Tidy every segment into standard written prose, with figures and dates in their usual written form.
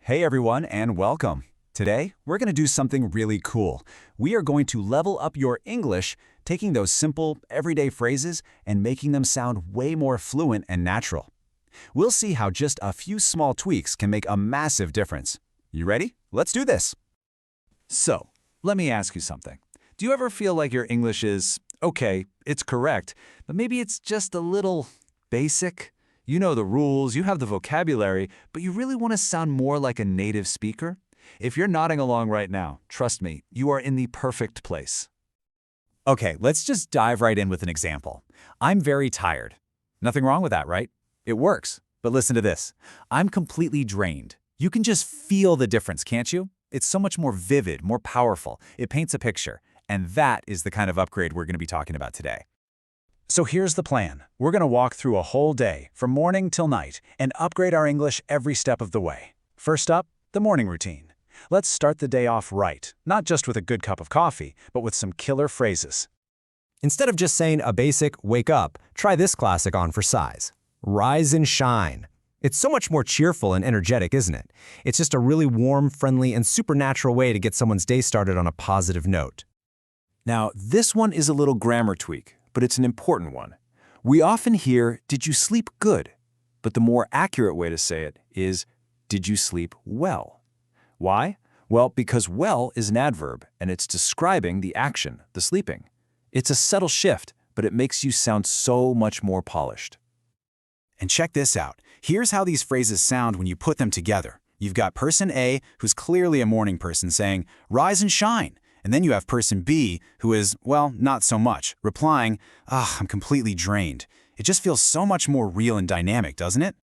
Hey everyone, and welcome. Today, we're going to do something really cool. We are going to level up your English, taking those simple, everyday phrases and making them sound way more fluent and natural. We'll see how just a few small tweaks can make a massive difference. You ready? Let's do this. So, let me ask you something. Do you ever feel like your English is, okay, it's correct, but maybe it's just a little basic? You know the rules, you have the vocabulary, but you really want to sound more like a native speaker? If you're nodding along right now, trust me, you are in the perfect place. Okay, let's just dive right in with an example. I'm very tired. Nothing wrong with that, right? It works. But listen to this. I'm completely drained. You can just feel the difference, can't you? It's so much more vivid, more powerful. It paints a picture. And that is the kind of upgrade we're going to be talking about today. So here's the plan. We're going to walk through a whole day, from morning till night, and upgrade our English every step of the way. First up, the morning routine. Let's start the day off right, not just with a good cup of coffee, but with some killer phrases. Instead of just saying a basic wake up, try this classic on for size. Rise and shine. It's so much more cheerful and energetic, isn't it? It's just a really warm, friendly, and supernatural way to get someone's day started on a positive note. Now, this one is a little grammar tweak, but it's an important one. We often hear, "Did you sleep good?" But the more accurate way to say it is, "Did you sleep well?" Why? Well, because well is an adverb, and it's describing the action, the sleeping. It's a subtle shift, but it makes you sound so much more polished. And check this out. Here's how these phrases sound when you put them together. You've got person A, who's clearly a morning person, saying, "Rise and shine." And then you have person B, who is, well, not so much, replying, I'm completely drained. It just feels so much more real and dynamic, doesn't it?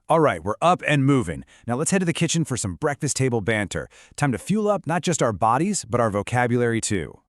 All right, we're up and moving. Now let's head to the kitchen for some breakfast table banter. Time to fuel up not just our bodies, but our vocabulary too.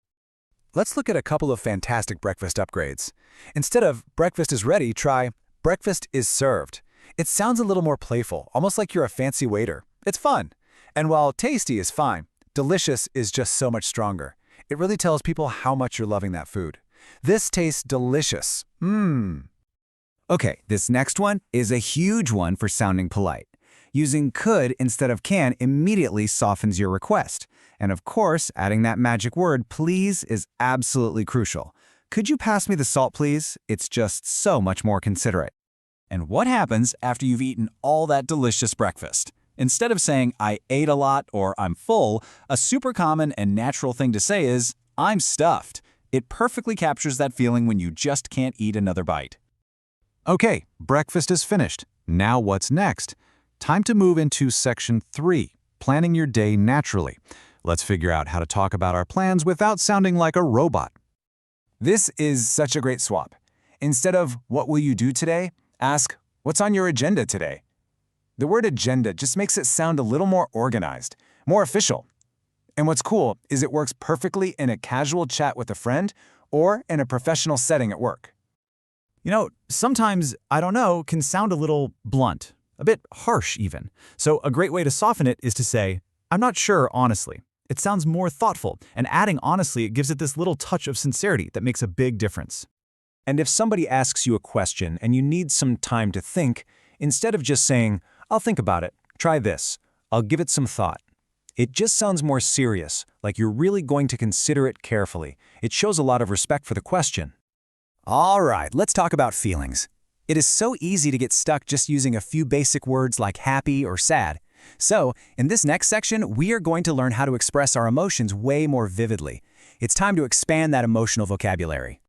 Let's look at a couple of fantastic breakfast upgrades. Instead of breakfast is ready, try breakfast is served. It sounds a little more playful, almost like you're a fancy waiter. It's fun. And while tasty is fine, delicious is just so much stronger. It really tells people how much you're loving that food. This tastes delicious. Okay, this next one is a huge one for sounding polite. Using could instead of can immediately softens your request. And of course, adding that magic word, please, is absolutely crucial. Could you pass me the salt, please? It's just so much more considerate. And what happens after you've eaten all that delicious breakfast? Instead of saying, I ate a lot or I'm full, a super common and natural thing to say is, I'm stuffed. It perfectly captures that feeling when you just can't eat another bite. Okay, breakfast is finished. Now what's next? Time to move into section 3, planning your day naturally. Let's figure out how to talk about our plans without sounding like a robot. This is such a great swap. Instead of, what will you do today? Ask, what's on your agenda today? The word agenda just makes it sound a little more organized, more official. And what's cool is it works perfectly in a casual chat with a friend or in a professional setting at work. You know, sometimes, I don't know, can sound a little blunt, a bit harsh even. So a great way to soften it is to say, I'm not sure, honestly. It sounds more thoughtful, and adding honestly, it gives it this little touch of sincerity that makes a big difference. And if somebody asks you a question and you need some time to think, instead of just saying, I'll think about it, try this, I'll give it some thought. It just sounds more serious, like you're really going to consider it carefully. It shows a lot of respect for the question. All right, let's talk about feelings. It is so easy to get stuck just using a few basic words like happy or sad. So, in this next section, we are going to learn how to express our emotions way more vividly. It's time to expand that emotional vocabulary.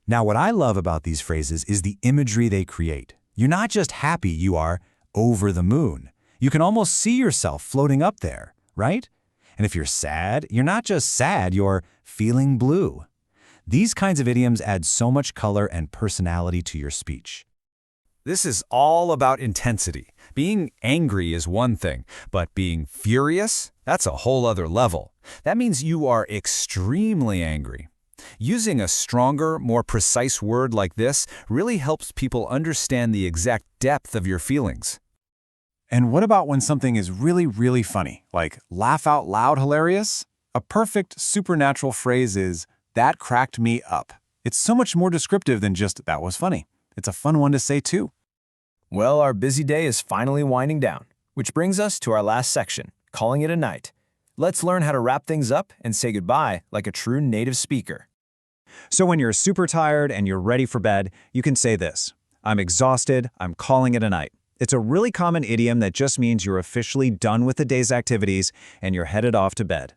Now, what I love about these phrases is the imagery they create. You're not just happy, you are over the moon. You can almost see yourself floating up there, right? And if you're sad, you're not just sad, you're feeling blue. These kinds of idioms add so much color and personality to your speech. This is all about intensity. Being angry is one thing, but being furious, that's a whole other level. That means you are extremely angry. Using a stronger, more precise word like this really helps people understand the exact depth of your feelings. And what about when something is really, really funny, like laugh out loud hilarious? A perfect supernatural phrase is, that cracked me up. It's so much more descriptive than just, that was funny. It's a fun one to say too. Well, our busy day is finally winding down. Which brings us to our last section, calling it a night. Let's learn how to wrap things up and say goodbye like a true native speaker. So when you're super tired and you're ready for bed, you can say this: I'm exhausted, I'm calling it a night. It's a really common idiom that just means you're officially done with the day's activities and you're headed off to bed.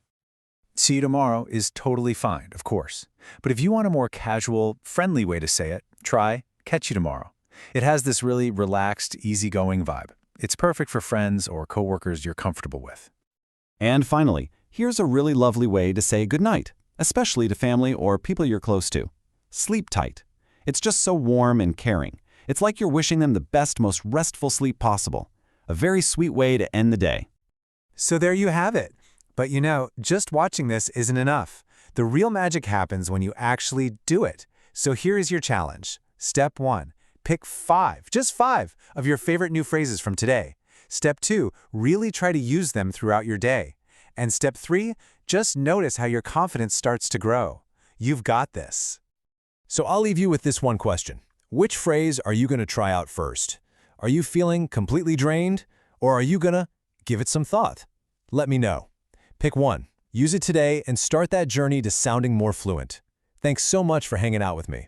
See you tomorrow is totally fine, of course. But if you want a more casual, friendly way to say it, try catch you tomorrow. It has this really relaxed, easygoing vibe. It's perfect for friends or coworkers you're comfortable with. And finally, here's a really lovely way to say goodnight, especially to family or people you're close to. Sleep tight. It's just so warm and caring. It's like you're wishing them the best, most restful sleep possible. A very sweet way to end the day. So there you have it. But you know, just watching this isn't enough. The real magic happens when you actually do it. So here is your challenge. Step 1. Pick 5, just 5, of your favorite new phrases from today. Step 2, really try to use them throughout your day. And step 3, just notice how your confidence starts to grow. You've got this. So I'll leave you with this one question. Which phrase are you going to try out first? Are you feeling completely drained? Or are you going to give it some thought? Let me know. Pick one, use it today, and start that journey to sounding more fluent. Thanks so much for hanging out with me.